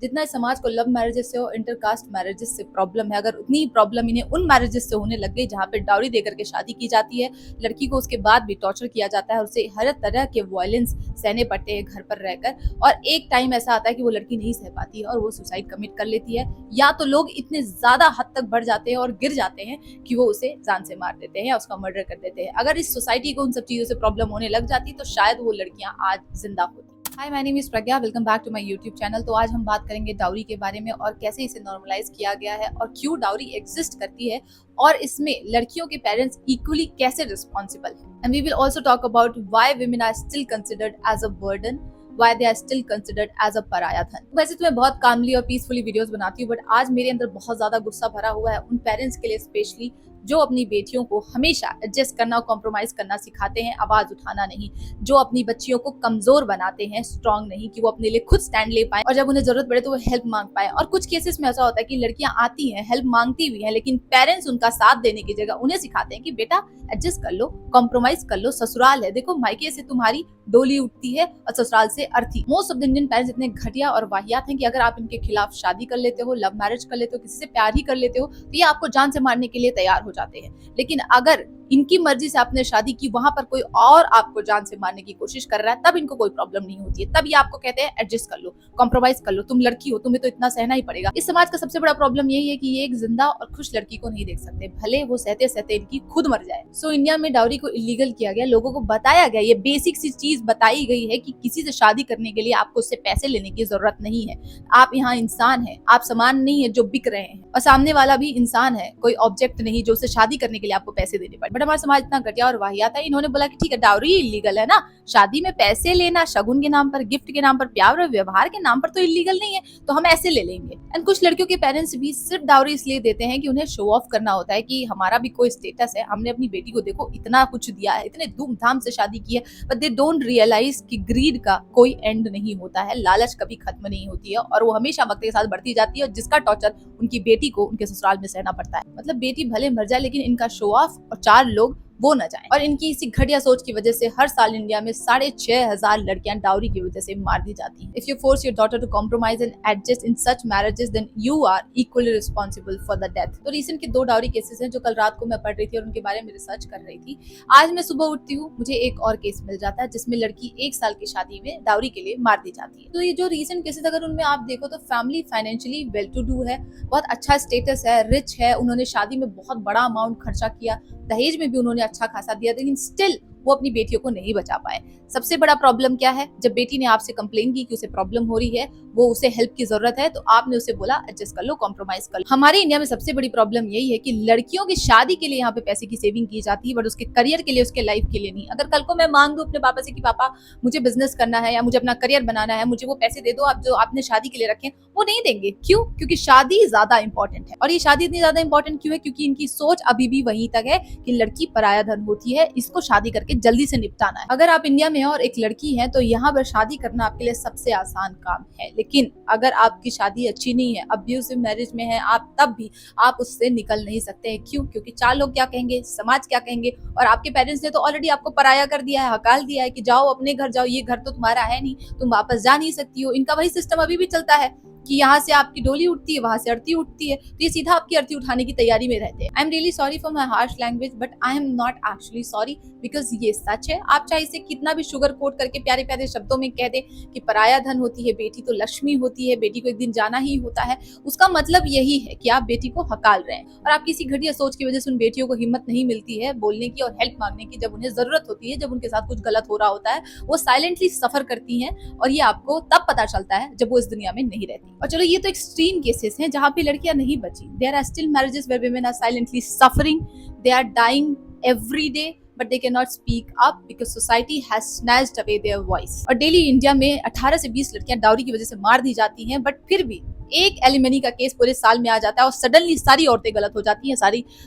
जितना इस समाज को लव मैरिजेस से और इंटरकास्ट मैरिजेस से प्रॉब्लम है, अगर उतनी ही प्रॉब्लम इन्हें उन मैरिजेस से होने लग गई जहाँ पे डाउरी देकर के शादी की जाती है, लड़की को उसके बाद भी टॉर्चर किया जाता है और उसे हर तरह के वायलेंस सहने पड़ते हैं घर पर रहकर, और एक टाइम ऐसा आता है कि वो लड़की नहीं सह पाती है और वो सुसाइड कमिट कर लेती है, या तो लोग इतने ज्यादा हद तक बढ़ जाते हैं और गिर जाते हैं कि वो उसे जान से मार देते हैं या उसका मर्डर कर देते हैं। अगर इस सोसाइटी को उन सब चीजों से प्रॉब्लम होने लग जाती तो शायद वो लड़कियां आज जिंदा होती। Hi, my name is Pragya, welcome back to my YouTube channel. तो आज हम बात करेंगे डाउरी के बारे में और कैसे इसे नॉर्मलाइज किया गया है और क्यों डाउरी एग्जिस्ट करती है और इसमें लड़कियों के पेरेंट्स इक्वली कैसे रिस्पॉन्सिबल है। And we will also talk about why women are still considered as a burden, why they are still considered as a pariah धन। वैसे तो मैं बहुत कामली और पीसफुली वीडियोस बनाती हूँ, बट आज मेरे अंदर बहुत ज्यादा गुस्सा भरा हुआ है उन पेरेंट्स के लिए, स्पेशली जो अपनी बेटियों को हमेशा एडजस्ट करना और कॉम्प्रोमाइज करना सिखाते हैं, आवाज उठाना नहीं, जो अपनी बच्चियों को कमजोर बनाते हैं, स्ट्रांग नहीं, कि वो अपने लिए खुद स्टैंड ले पाए और जब उन्हें जरूरत पड़े तो वो हेल्प मांग पाए। और कुछ केसेस में ऐसा होता है कि लड़कियां आती हैं, हेल्प मांगती भी हैं, लेकिन पेरेंट्स उनका साथ देने की जगह उन्हें सिखाते हैं कि बेटा एडजस्ट कर लो, कॉम्प्रोमाइज कर लो, ससुराल है, देखो मायके से तुम्हारी डोली उठती है और ससुराल से अर्थी। Most of the Indian parents इतने घटिया और वाहियात हैं कि अगर आप इनके खिलाफ शादी कर लेते हो, लव मैरिज कर लेते हो, किसी से प्यार ही कर लेते हो, तो ये आपको जान से मारने के लिए तैयार हो जाते हैं। लेकिन अगर इनकी मर्जी से आपने शादी की, वहां पर कोई और आपको जान से मारने की कोशिश कर रहा है, तब इनको कोई प्रॉब्लम नहीं होती है। तब ये आपको कहते हैं एडजस्ट कर लो, कॉम्प्रोमाइज कर लो, तुम लड़की हो, तुम्हें तो इतना सहना ही पड़ेगा। इस समाज का सबसे बड़ा प्रॉब्लम यही है कि ये एक जिंदा और खुश लड़की को नहीं देख सकते, भले वो सहते सहते इनकी खुद मर जाए। सो इंडिया में डाउरी को इलीगल किया गया, लोगों को बताया गया, ये बेसिक सी चीज बताई गई है कि किसी से शादी करने के लिए आपको उससे पैसे लेने की जरूरत नहीं है। आप यहाँ इंसान है, आप सामान नहीं है जो बिक रहे हैं, और सामने वाला भी इंसान है, कोई ऑब्जेक्ट नहीं जो उसे शादी करने के लिए आपको पैसे देने पड़े। बट हमारा समाज इतना घटिया और वाहियात है, इन्होंने बोला कि ठीक है डाउरी इलीगल है ना, शादी में पैसे लेना शगुन के नाम पर, गिफ्ट के नाम पर, प्यार और व्यवहार के नाम पर तो इलीगल नहीं है, तो हम ऐसे ले लेंगे। एंड कुछ लड़कियों के पेरेंट्स भी सिर्फ डाउरी इसलिए देते हैं कि उन्हें शो ऑफ करना होता है कि हमारा भी कोई स्टेटस है, हमने अपनी बेटी को देखो इतना कुछ दिया है, इतने धूमधाम से शादी की है, बट दे डोंट रियलाइज कि ग्रीड का कोई एंड नहीं होता है, लालच कभी खत्म नहीं होती है और वो हमेशा वक्त के साथ बढ़ती जाती है, जिसका टॉर्चर उनकी बेटी को उनके ससुराल में सहना पड़ता है। मतलब बेटी भले मर जाए लेकिन इनका शो ऑफ और चार लोग वो न जाए। और इनकी इसी घटिया सोच की वजह से हर साल इंडिया में 6,500 लड़कियां डाउरी की वजह से मार दी जाती हैं। If you force your daughter to compromise and adjust in such marriages then you are equally responsible for the death. तो रिसेंट के 2 डाउरी केसेस हैं जो कल रात को मैं पढ़ रही थी और उनके बारे में रिसर्च कर रही थी। आज मैं सुबह उठती हूँ, मुझे एक और केस मिल जाता है जिसमें लड़की 1 साल की शादी में डाउरी के लिए मार दी जाती है। तो ये जो रिसेंट केसेस अगर उनमें आप देखो तो family financially well to do है, बहुत अच्छा स्टेटस है, रिच है, उन्होंने शादी में बहुत बड़ा अमाउंट खर्चा किया, दहेज में भी उन्होंने अच्छा खासा दिया, लेकिन स्टिल वो अपनी बेटियों को नहीं बचा पाए। सबसे बड़ा प्रॉब्लम क्या है, जब बेटी ने आपसे कंप्लेन की कि उसे प्रॉब्लम हो रही है, वो उसे हेल्प की जरूरत है, तो आपने उसे बोला एडजस्ट कर लो, कॉम्प्रोमाइज कर लो। हमारे इंडिया में सबसे बड़ी प्रॉब्लम यही है कि लड़कियों की शादी के लिए यहाँ पे पैसे की सेविंग की जाती है, बट उसके करियर के लिए, उसके लाइफ के लिए नहीं। अगर कल को मैं मांग दूं अपने पापा से कि पापा मुझे बिजनेस करना है या मुझे अपना करियर बनाना है, मुझे वो पैसे दे दो आप जो आपने शादी के लिए रखे, वो नहीं देंगे। क्यों? क्योंकि शादी ज्यादा इंपॉर्टेंट है। और ये शादी इतनी ज्यादा इंपॉर्टेंट क्यों है? क्योंकि इनकी सोच अभी भी वहीं तक है कि लड़की पराया धन होती है, इसको शादी करके जल्दी से निपटाना है। अगर आप इंडिया में और एक लड़की हैं तो यहाँ पर शादी करना आपके लिए सबसे आसान काम है, लेकिन अगर आपकी शादी अच्छी नहीं है, अब्यूसिव मैरिज में है आप, तब भी आप उससे निकल नहीं सकते हैं। क्यों? क्योंकि 4 लोग क्या कहेंगे, समाज क्या कहेंगे, और आपके पेरेंट्स ने तो ऑलरेडी आपको पराया कर दिया है, हकाल दिया है कि जाओ अपने घर जाओ, ये घर तो तुम्हारा है नहीं, तुम वापस जा नहीं सकती हो। इनका वही सिस्टम अभी भी चलता है कि यहाँ से आपकी डोली उठती है, वहां से अर्थी उठती है, तो ये सीधा आपकी अर्थी उठाने की तैयारी में रहते हैं। I am really sorry for my harsh language, but I am not actually sorry, because ये सच है। आप चाहे इसे कितना भी शुगर कोट करके प्यारे प्यारे शब्दों में कह दे कि पराया धन होती है बेटी, तो लक्ष्मी होती है, बेटी को एक दिन जाना ही होता है, उसका मतलब यही है कि आप बेटी को हकाल रहे हैं। और आपकी इसी घटिया सोच की वजह से उन बेटियों को हिम्मत नहीं मिलती है बोलने की और हेल्प मांगने की जब उन्हें जरूरत होती है, जब उनके साथ कुछ गलत हो रहा होता है। वो साइलेंटली सफर करती हैं और ये आपको तब पता चलता है जब वो इस दुनिया में नहीं रहती। और चलो ये तो एक्सट्रीम केसेस हैं जहां पे लड़कियां नहीं बची। There are still marriages where women are silently suffering, they are dying every day, but they cannot speak up because society has snatched away their voice। और डेली इंडिया में 18 से 20 लड़कियां डाउरी की वजह से मार दी जाती हैं, बट फिर भी एक एलिमनी का केस पूरे साल में आ जाता है और सडनली सारी औरतें गलत हो जाती हैं,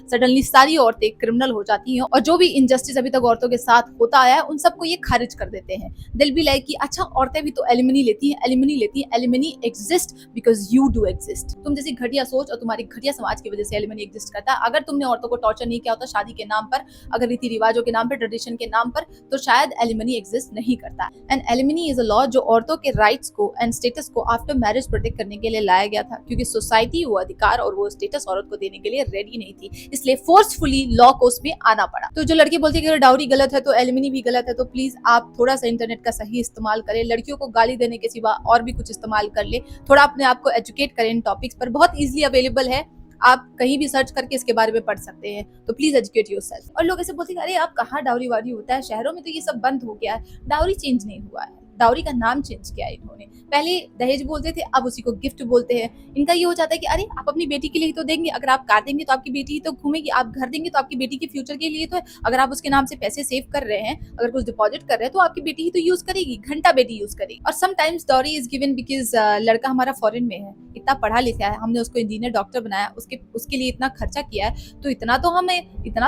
सडनली सारी औरतें क्रिमिनल हो जाती हैं, और जो भी इनजस्टिस अभी तक औरतों के साथ होता आया है उन सबको ये खारिज कर देते हैं। दिल भी लाइक कि अच्छा औरतें भी तो एलिमनी लेती हैं, alimony exist because you do exist. तुम जैसी घटिया सोच और तुम्हारी घटिया समाज की वजह से एलिमनी एग्जिस्ट करता है। अगर तुमने औरतों को टॉर्चर नहीं किया होता शादी के नाम पर, अगर रीति रिवाजों के नाम पर, ट्रेडिशन के नाम पर, तो शायद एलिमनी एग्जिस्ट नहीं करता। And alimony is a law जो औरतों के राइट्स को एंड स्टेटस को आफ्टर मैरिज प्रोटेक्ट करने के लिए लाया गया था, क्योंकि सोसाइटी वो अधिकार और वो स्टेटस औरत को देने के लिए रेडी नहीं थी, इसलिए फोर्सफुली लॉ को उसमें आना पड़ा। तो जो लड़के बोलते हैं कि अगर डाउरी गलत है तो एलिमनी भी गलत है, तो प्लीज आप थोड़ा सा इंटरनेट का सही इस्तेमाल करें, लड़कियों को गाली देने के सिवा और भी कुछ इस्तेमाल कर ले, थोड़ा अपने आप को एजुकेट करें इन टॉपिक्स पर, बहुत इजीली अवेलेबल है, आप कहीं भी सर्च करके इसके बारे में पढ़ सकते हैं, तो प्लीज एजुकेट योरसेल्फ। और लोग ऐसे बोलते हैं अरे आप कहाँ डाउरी वारी होता है, शहरों में तो ये सब बंद हो गया है। डाउरी चेंज नहीं हुआ है, डाउरी का नाम चेंज किया है इन्होंने। पहले दहेज बोलते थे, अब उसी को गिफ्ट बोलते हैं। इनका ये हो जाता है कि अरे आप अपनी बेटी के लिए तो देंगे, अगर आप कार देंगे तो आपकी बेटी ही तो घूमेगी, आप घर देंगे तो आपकी बेटी के फ्यूचर के लिए तो है, अगर आप उसके नाम से पैसे सेव कर रहे हैं, अगर कुछ डिपॉजिट कर रहे हैं तो आपकी बेटी ही तो यूज करेगी, घंटा बेटी यूज करेगी। और sometimes dowry is given because लड़का हमारा फॉरेन में है, इतना पढ़ा लिखा है, हमने उसको इंजीनियर डॉक्टर बनाया, उसके लिए इतना खर्चा किया है, तो इतना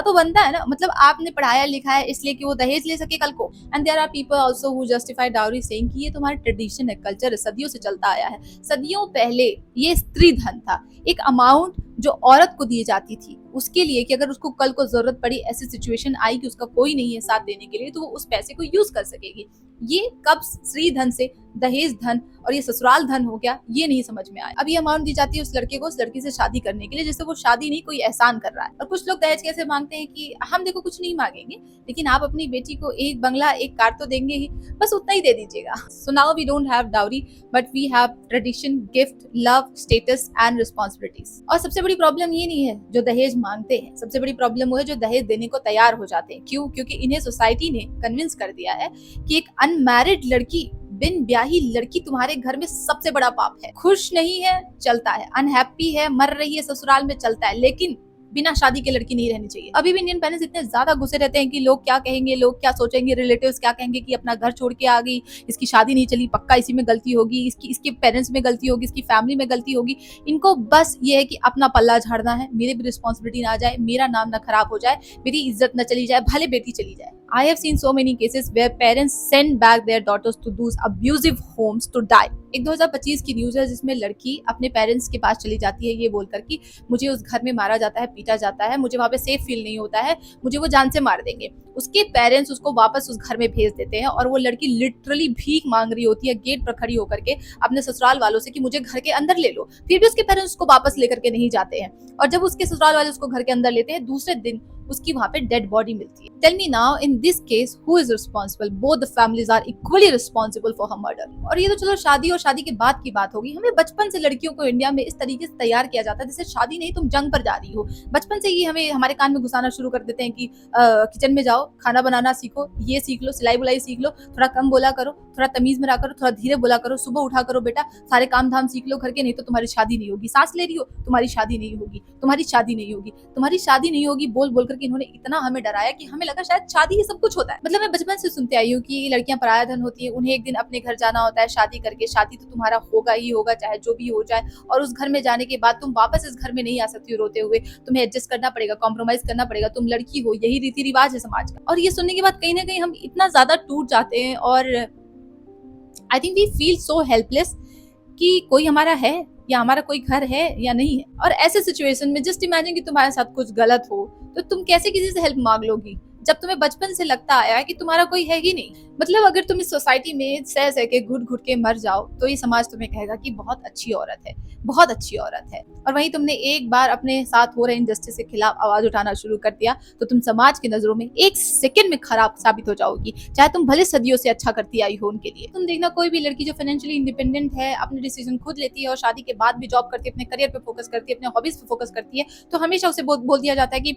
तो बनता है ना, मतलब आपने पढ़ाया लिखा है इसलिए कि वो दहेज ले सके कल को। And there are people also who justify dowry saying कि ये तुम्हारा ट्रेडिशन है, कल्चर है, सदियों से चलता आया है। सदियों पहले ये स्त्री धन था, एक अमाउंट जो औरत को दी जाती थी उसके लिए कि अगर उसको कल को जरूरत पड़ी, ऐसी सिचुएशन आई कि उसका कोई नहीं है साथ देने के लिए, तो वो उस पैसे को यूज कर सकेगी। ये कब स्त्री धन से दहेज धन और ये ससुराल धन हो गया, ये नहीं समझ में आया। अब ये अमाउंट दी जाती है उस लड़के को उस लड़की से शादी करने के लिए, जिससे वो शादी नहीं कोई एहसान कर रहा है। और कुछ लोग दहेज कैसे मांगते हैं कि हम देखो कुछ नहीं मांगेंगे, लेकिन आप अपनी बेटी को एक बंगला एक कार तो देंगे ही, बस उतना ही दे दीजिएगा। So now we don't have dowry but we have tradition, gift, love, status and responsibilities. और सबसे बड़ी प्रॉब्लम ये नहीं है जो दहेज मांगते हैं, सबसे बड़ी प्रॉब्लम वो है जो दहेज देने को तैयार हो जाते हैं। क्यों? क्योंकि इन्हें सोसाइटी ने कन्विंस कर दिया है कि एक अनमैरिड लड़की, बिन ब्याही लड़की तुम्हारे घर में सबसे बड़ा पाप है। खुश नहीं है चलता है, अनहैप्पी है, मर रही है ससुराल में चलता है, लेकिन बिना शादी के लड़की नहीं रहनी चाहिए। अभी भी इंडियन पेरेंट्स इतने ज्यादा गुस्से रहते हैं कि लोग क्या कहेंगे, लोग क्या सोचेंगे, रिलेटिव्स क्या कहेंगे कि अपना घर छोड़ के आ गई, इसकी शादी नहीं चली, पक्का इसी में गलती होगी, इसके पेरेंट्स में गलती होगी, इसकी फैमिली में गलती होगी। इनको बस ये है कि अपना पल्ला झाड़ना है, मेरे भी रिस्पॉन्सिबिलिटी ना जाए, मेरा नाम ना खराब हो जाए, मेरी इज्जत न चली जाए, भले बेटी चली जाए। I have seen so many cases where parents send back their daughters to those abusive homes to die. एक 2025 की न्यूज है जिसमें लड़की अपने पेरेंट्स के पास चली जाती है ये बोलकर कि मुझे उस घर में मारा जाता है, पीटा जाता है, मुझे वहां पे सेफ फील नहीं होता है, मुझे वो जान से मार देंगे। उसके पेरेंट्स उसको वापस उस घर में भेज देते हैं और वो लड़की लिटरली भीख मांग रही होती है गेट पर खड़ी होकर के अपने ससुराल वालों से कि मुझे घर के अंदर ले लो। फिर भी उसके पेरेंट्स उसको वापस लेकर के नहीं जाते हैं, और जब उसके ससुराल वाले उसको घर के अंदर लेते हैं दूसरे दिन उसकी वहां पे डेड बॉडी मिलती है। Tell me now in this case who is responsible? Both the families are equally responsible for her murder. और ये तो चलो शादी और शादी के बाद की बात होगी, हमें बचपन से लड़कियों को इंडिया में इस तरीके से तैयार किया जाता है जैसे शादी नहीं तुम जंग पर जा रही हो। बचपन से ही हमें हमारे कान में घुसाना शुरू कर देते हैं कि किचन में जाओ, खाना बनाना सीखो, ये सीख लो, सिलाई बुलाई सीख लो, थोड़ा कम बोला करो, थोड़ा तमीज में रहा करो, थोड़ा धीरे बोला करो, सुबह उठा करो बेटा, सारे काम धाम सीख लो घर के, नहीं तो तुम्हारी शादी नहीं होगी। सांस ले रही हो, तुम्हारी शादी नहीं होगी, तुम्हारी शादी नहीं होगी, तुम्हारी शादी नहीं होगी बोल बोल करके इन्होंने इतना हमें डराया कि हमें लगा शायद शादी ही सब कुछ होता है। मतलब मैं बचपन से सुनते आई हूँ कि लड़कियां पराया धन होती है, उन्हें एक दिन अपने घर जाना होता है शादी करके, शादी तो तुम्हारा होगा ही होगा चाहे जो भी हो जाए, और उस घर में जाने के बाद तुम वापस इस घर में नहीं आ सकती हो रोते हुए, तुम्हें एडजस्ट करना पड़ेगा, कॉम्प्रोमाइज करना पड़ेगा, तुम लड़की हो, यही रीति रिवाज है समाज का। और ये सुनने के बाद कहीं ना कहीं हम इतना ज्यादा टूट जाते हैं और I think we feel so helpless कि कोई हमारा है या हमारा कोई घर है या नहीं है। और ऐसे सिचुएशन में जस्ट इमेजिन कि तुम्हारे साथ कुछ गलत हो तो तुम कैसे किसी से हेल्प मांग लोगी जब तुम्हें बचपन से लगता आया है कि तुम्हारा कोई है ही नहीं। मतलब अगर तुम इस सोसाइटी में सह सह के घुट घुट के मर जाओ तो ये समाज तुम्हें कहेगा कि बहुत अच्छी औरत है, बहुत अच्छी औरत है। और वहीं तुमने एक बार अपने साथ हो रहे इनजस्टिस के खिलाफ आवाज उठाना शुरू कर दिया तो तुम समाज की नजरों में एक सेकंड में खराब साबित हो जाओगी, चाहे तुम भले सदियों से अच्छा करती आई हो उनके लिए। तुम देखना कोई भी लड़की जो फाइनेंशियली इंडिपेंडेंट है, अपने डिसीजन खुद लेती है और शादी के बाद भी जॉब करती है, अपने करियर पे फोकस करती है, अपने हॉबीज पे फोकस करती है, तो हमेशा उसे बोल दिया जाता है कि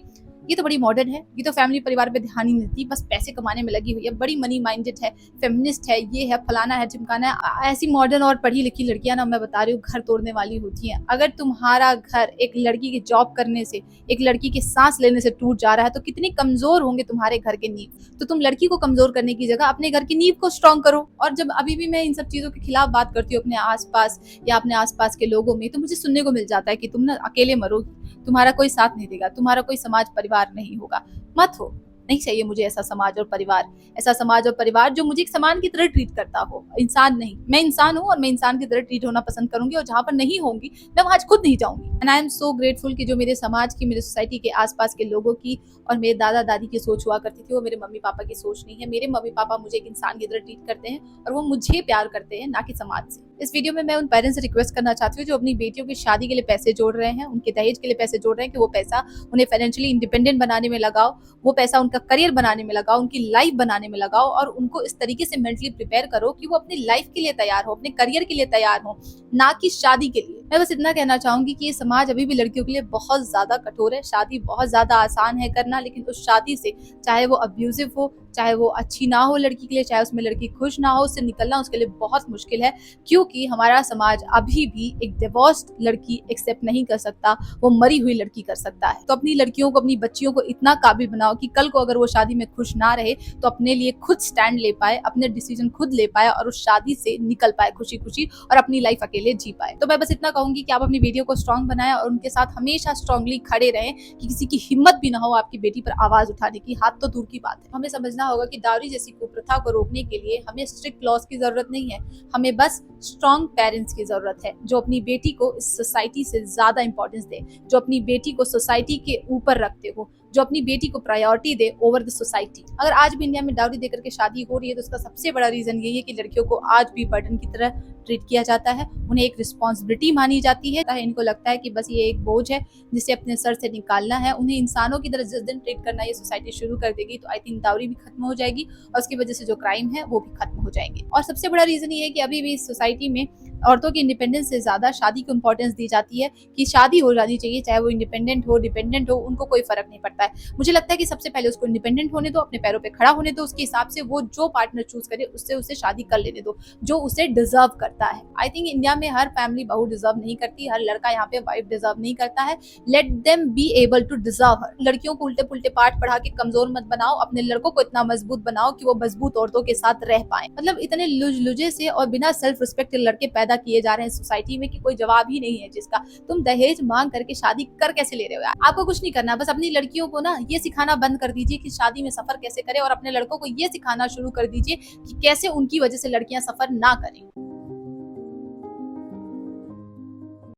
ये तो बड़ी मॉडर्न है, ये तो फैमिली परिवार पे ध्यान ही नहीं देती, बस पैसे कमाने में लगी हुई है, बड़ी मनी माइंडेड है, फेमिनिस्ट है, ये है, फलाना है, चिमकाना है। ऐसी मॉडर्न और पढ़ी लिखी लड़कियां ना, मैं बता रही हूँ, घर तोड़ने वाली होती हैं। अगर तुम्हारा घर एक लड़की के जॉब करने से, एक लड़की के सांस लेने से टूट जा रहा है तो कितनी कमजोर होंगे तुम्हारे घर के नींव। तो तुम लड़की को कमजोर करने की जगह अपने घर की नींव को स्ट्रॉन्ग करो। और जब अभी भी मैं इन सब चीजों के खिलाफ बात करती हूँ अपने आसपास या अपने आसपास के लोगों में, तो मुझे सुनने को मिल जाता है कि तुम ना अकेले मरोगी, तुम्हारा कोई साथ नहीं देगा, तुम्हारा कोई समाज परिवार नहीं होगा। मत हो, नहीं चाहिए मुझे ऐसा समाज और परिवार, ऐसा समाज और परिवार जो मुझे एक समान की तरह ट्रीट करता हो, इंसान नहीं। मैं इंसान हूँ और मैं इंसान की तरह ट्रीट होना पसंद करूंगी, और जहां पर नहीं होंगी मैं वहां खुद नहीं जाऊंगी। And I am so grateful कि जो मेरे समाज की, मेरे सोसाइटी के आसपास के लोगों की और मेरे दादा दादी की सोच हुआ करती थी, वो मेरे मम्मी पापा की सोच नहीं है। मेरे मम्मी पापा मुझे एक इंसान की तरह ट्रीट करते हैं और वो मुझे प्यार करते हैं, ना कि समाज से। इस वीडियो में मैं उन पेरेंट्स से रिक्वेस्ट करना चाहती हूँ जो अपनी बेटियों की शादी के लिए पैसे जोड़ रहे हैं, उनके दहेज के लिए पैसे जोड़ रहे हैं, कि वो पैसा उन्हें फाइनेंशियली इंडिपेंडेंट बनाने में लगाओ, वो पैसा उनका करियर बनाने में लगाओ, उनकी लाइफ बनाने में लगाओ, और उनको इस तरीके से मेंटली प्रिपेयर करो कि वो अपनी लाइफ के लिए तैयार हो, अपने करियर के लिए तैयार हो, ना कि शादी के लिए। मैं बस इतना कहना चाहूंगी कि ये समाज अभी भी लड़कियों के लिए बहुत ज्यादा कठोर है। शादी बहुत ज्यादा आसान है करना, लेकिन उस शादी से, चाहे वो अब्यूजिव हो, चाहे वो अच्छी ना हो लड़की के लिए, चाहे उसमें लड़की खुश ना हो, उससे निकलना उसके लिए बहुत मुश्किल है। क्योंकि हमारा समाज अभी भी एक डिवोर्स्ड लड़की एक्सेप्ट नहीं कर सकता, वो मरी हुई लड़की कर सकता है। तो अपनी लड़कियों को, अपनी बच्चियों को इतना काबिल बनाओ कि कल को अगर वो शादी में खुश ना रहे तो अपने लिए खुद स्टैंड ले पाए, अपने डिसीजन खुद ले पाए, और उस शादी से निकल पाए खुशी खुशी, और अपनी लाइफ अकेले जी पाए। तो मैं बस इतना कहूंगी कि आप अपनी बेटियों को स्ट्रांग बनाएं और उनके साथ हमेशा स्ट्रांगली खड़े रहें, कि किसी की हिम्मत भी ना हो आपकी बेटी पर आवाज उठाने की, हाथ तो दूर की बात है। हमें समझना होगा कि डाउरी जैसी कुप्रथा को रोकने के लिए हमें स्ट्रिक्ट लॉज की जरूरत नहीं है, हमें बस स्ट्रॉन्ग पेरेंट्स की जरूरत है, जो अपनी बेटी को इस सोसाइटी से ज्यादा इंपॉर्टेंस दे, जो अपनी बेटी को सोसाइटी के ऊपर रखते हो, जो अपनी बेटी को priority they over the society. अगर आज भी इंडिया में डाउरी देकर के शादी हो रही है तो उसका सबसे बड़ा रीजन यही है कि लड़कियों को आज भी बर्डन की तरह ट्रीट किया जाता है, उन्हें एक रिस्पॉन्सिबिलिटी मानी जाती है। इनको लगता है कि बस ये एक बोझ है जिसे अपने सर से निकालना है। उन्हें इंसानों की तरह जिस दिन ट्रीट करना ये सोसाइटी शुरू कर देगी तो आई थिंक डाउरी भी खत्म हो जाएगी, और उसकी वजह से जो क्राइम है वो भी खत्म हो जाएंगे। और सबसे बड़ा रीजन ये है कि अभी भी इस सोसाइटी में औरतों की इंडिपेंडेंस से ज्यादा शादी को इंपॉर्टेंस दी जाती है, कि शादी हो जानी चाहिए, चाहे वो इंडिपेंडेंट हो, डिपेंडेंट हो, उनको कोई फर्क नहीं पड़ता है। मुझे लगता है कि सबसे पहले उसको इंडिपेंडेंट होने दो, अपने पैरों पे खड़ा होने दो, उसके हिसाब से वो जो पार्टनर चूज करे उससे उसे शादी कर लेने दो जो उसे डिजर्व करता है। आई थिंक इंडिया में हर फैमिली बहू डिजर्व नहीं करती, हर लड़का यहाँ पे वाइफ डिजर्व नहीं करता है। Let them be able to deserve her. लड़कियों को उल्टे पुल्टे पाठ पढ़ा के कमजोर मत बनाओ, अपने लड़कों को इतना मजबूत बनाओ कि वो मजबूत औरतों के साथ रह पाए। मतलब इतने लुजे से और बिना सेल्फ रिस्पेक्ट के लड़के पैदा किए जा रहे हैं सोसाइटी में कि कोई जवाब ही नहीं है जिसका। तुम दहेज मांग करके शादी कर कैसे ले रहे हो यार? आपको कुछ नहीं करना, बस अपनी लड़कियों को ना ये सिखाना बंद कर दीजिए कि शादी में सफर कैसे करें, और अपने लड़कों को ये सिखाना शुरू कर दीजिए कि कैसे उनकी वजह से लड़कियां सफर ना करें।